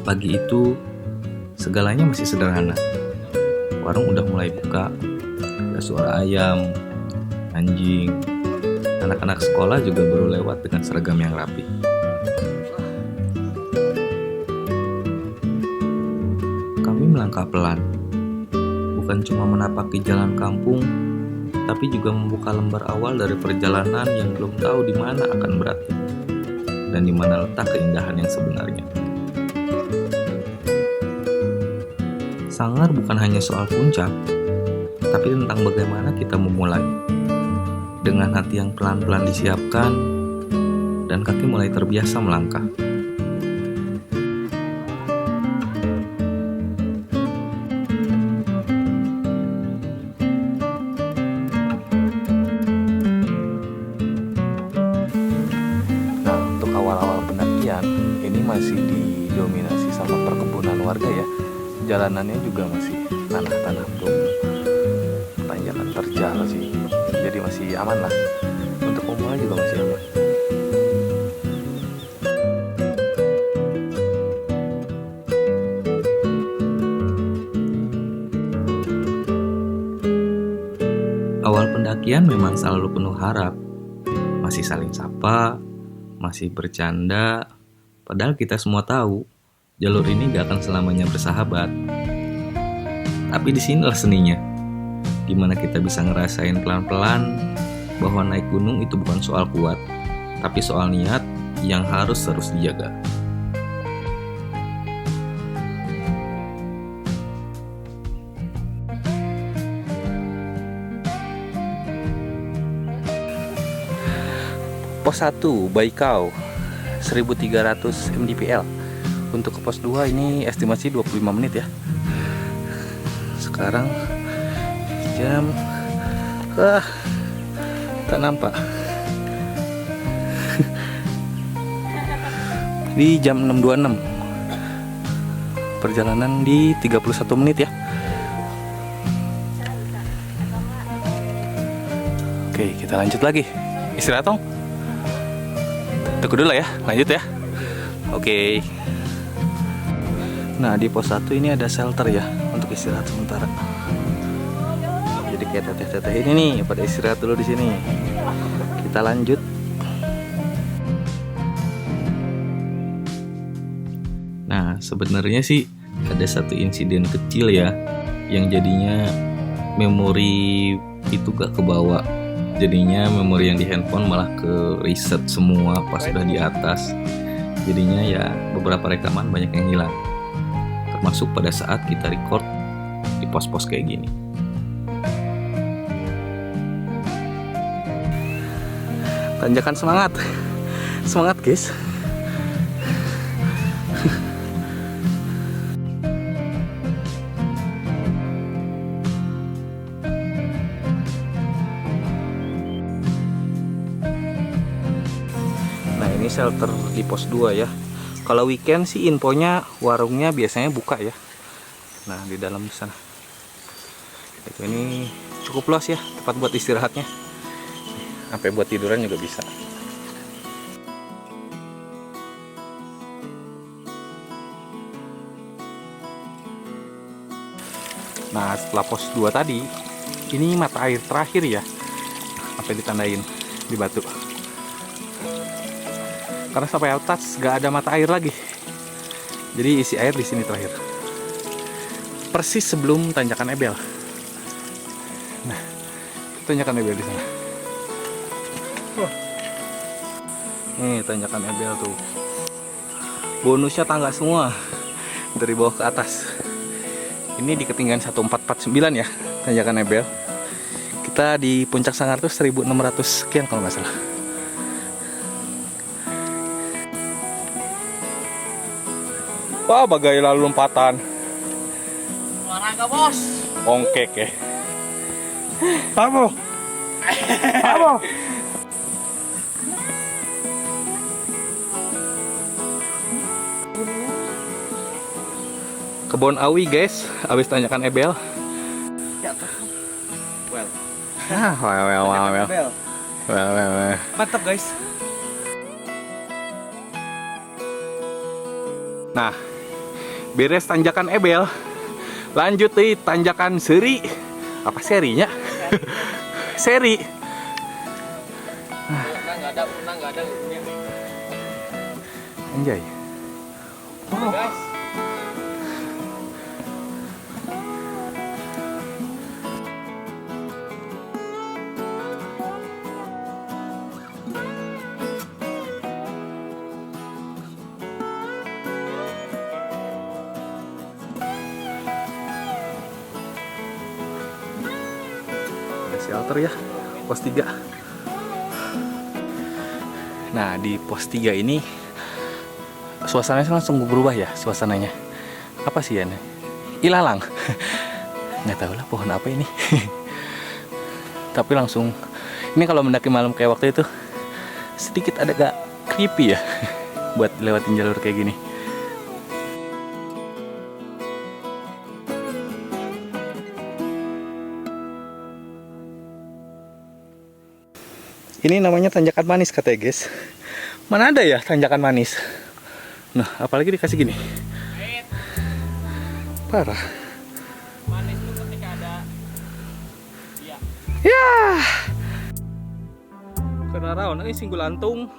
Pagi itu, segalanya masih sederhana. Warung udah mulai buka, ada suara ayam, anjing, anak-anak sekolah juga baru lewat dengan seragam yang rapi. Kami melangkah pelan, bukan cuma menapaki jalan kampung, tapi juga membuka lembar awal dari perjalanan yang belum tahu di mana akan berakhir dan di mana letak keindahan yang sebenarnya. Sanggar bukan hanya soal puncak, tapi tentang bagaimana kita memulai. Dengan hati yang pelan-pelan disiapkan, dan kaki mulai terbiasa melangkah. Nah, untuk awal-awal pendakian, ini masih didominasi sama perkebunan warga ya. Jalanannya juga masih tanah-tanah, belum tanjakan terjal sih, jadi masih aman lah. Untuk pemula juga masih aman. Awal pendakian memang selalu penuh harap, masih saling sapa, masih bercanda, padahal kita semua tahu jalur ini gak akan selamanya bersahabat. Tapi disinilah seninya, dimana kita bisa ngerasain pelan-pelan bahwa naik gunung itu bukan soal kuat, tapi soal niat yang harus terus dijaga. Pos 1 Baikau 1300 mdpl. Untuk ke pos 2 ini estimasi 25 menit ya. Sekarang jam tak nampak. Di jam 6.26. Perjalanan di 31 menit ya. Oke, kita lanjut lagi. Istirahat dong. Tunggu dulu ya, lanjut ya. Oke. Nah, di pos 1 ini ada shelter ya untuk istirahat sementara. Jadi kayak teteh-teteh ini nih pada istirahat dulu di sini. Kita lanjut. Nah, sebenarnya sih ada satu insiden kecil ya yang jadinya memori itu gak kebawa. Jadinya memori yang di handphone malah ke reset semua pas udah di atas. Jadinya ya beberapa rekaman banyak yang hilang, termasuk pada saat kita record di pos-pos kayak gini. Tanjakan semangat. Semangat guys. Nah, ini shelter di pos 2 ya. Kalau weekend sih infonya warungnya biasanya buka ya. Nah, di dalam sana. Itu ini cukup luas ya, tempat buat istirahatnya. Sampai buat tiduran juga bisa. Nah, setelah pos 2 tadi, ini mata air terakhir ya. Apa yang ditandain di batu. Karena sampai atas gak ada mata air lagi. Jadi isi air di sini terakhir. Persis sebelum tanjakan Ebel. Nah, tanjakan Ebel di sana. Nih tanjakan Ebel tuh. Bonusnya tangga semua dari bawah ke atas. Ini di ketinggian 1449 ya, tanjakan Ebel. Kita di puncak Sanggar tuh 1600 sekian kalau nggak salah. Wah, bagai lalu lompatan. Olahraga bos. Ongkek ya. Apa? Apa? Kebon Awi guys, habis tanjakan Ebel. Well. Well. Mantap guys. Nah, Beres tanjakan Ebel, lanjut di tanjakan Seri. Apa serinya? Seri. Nggak ada. Anjay. Oh. Guys. Ada shelter ya, pos 3. Nah, di pos 3 ini suasananya langsung berubah ya, suasananya. Apa sih ya? Ilalang. Nggak tahu lah pohon apa ini. Tapi langsung, ini kalau mendaki malam kayak waktu itu sedikit agak creepy ya buat lewatin jalur kayak gini. Ini namanya tanjakan manis katanya guys. Mana ada ya tanjakan manis? Nah, apalagi dikasih gini. Parah. Manis itu ketika ada dia. Ya. Karena rawan ini singgul lantung.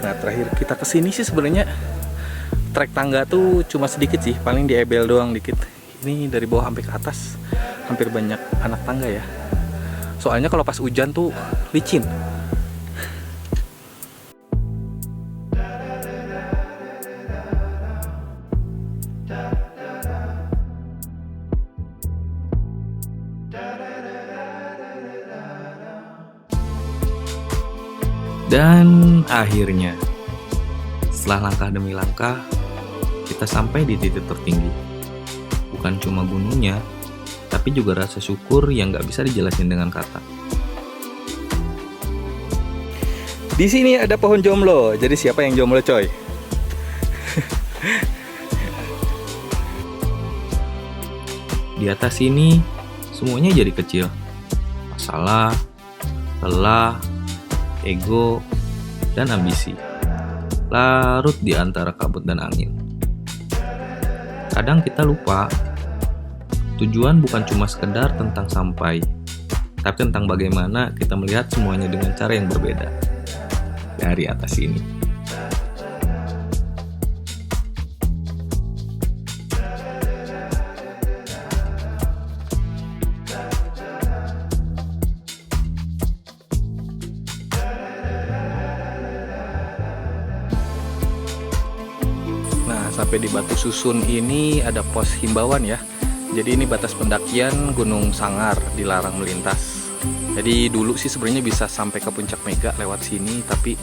Nah, terakhir kita kesini sih sebenarnya trek tangga tuh cuma sedikit sih, paling di Ebel doang dikit. Ini dari bawah sampai ke atas hampir banyak anak tangga ya. Soalnya kalau pas hujan tuh licin. Dan akhirnya, setelah langkah demi langkah, kita sampai di titik tertinggi. Bukan cuma gunungnya, tapi juga rasa syukur yang gak bisa dijelasin dengan kata. Di sini ada pohon jomblo. Jadi siapa yang jomblo, coy? Di atas sini, semuanya jadi kecil. Masalah, lelah, ego, dan ambisi. Larut di antara kabut dan angin. Kadang kita lupa, tujuan bukan cuma sekedar tentang sampai, tapi tentang bagaimana kita melihat semuanya dengan cara yang berbeda dari atas ini. Sampai di Batu Susun ini ada pos himbauan ya. Jadi ini batas pendakian Gunung Sangar, dilarang melintas. Jadi dulu sih sebenarnya bisa sampai ke Puncak Mega lewat sini, tapi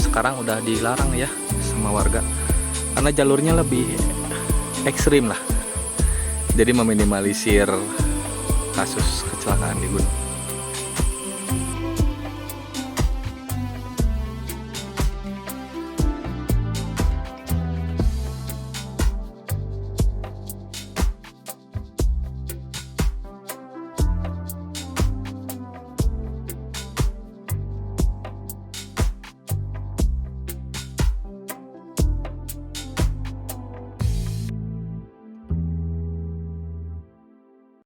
sekarang udah dilarang ya sama warga. Karena jalurnya lebih ekstrim lah. Jadi meminimalisir kasus kecelakaan di gunung.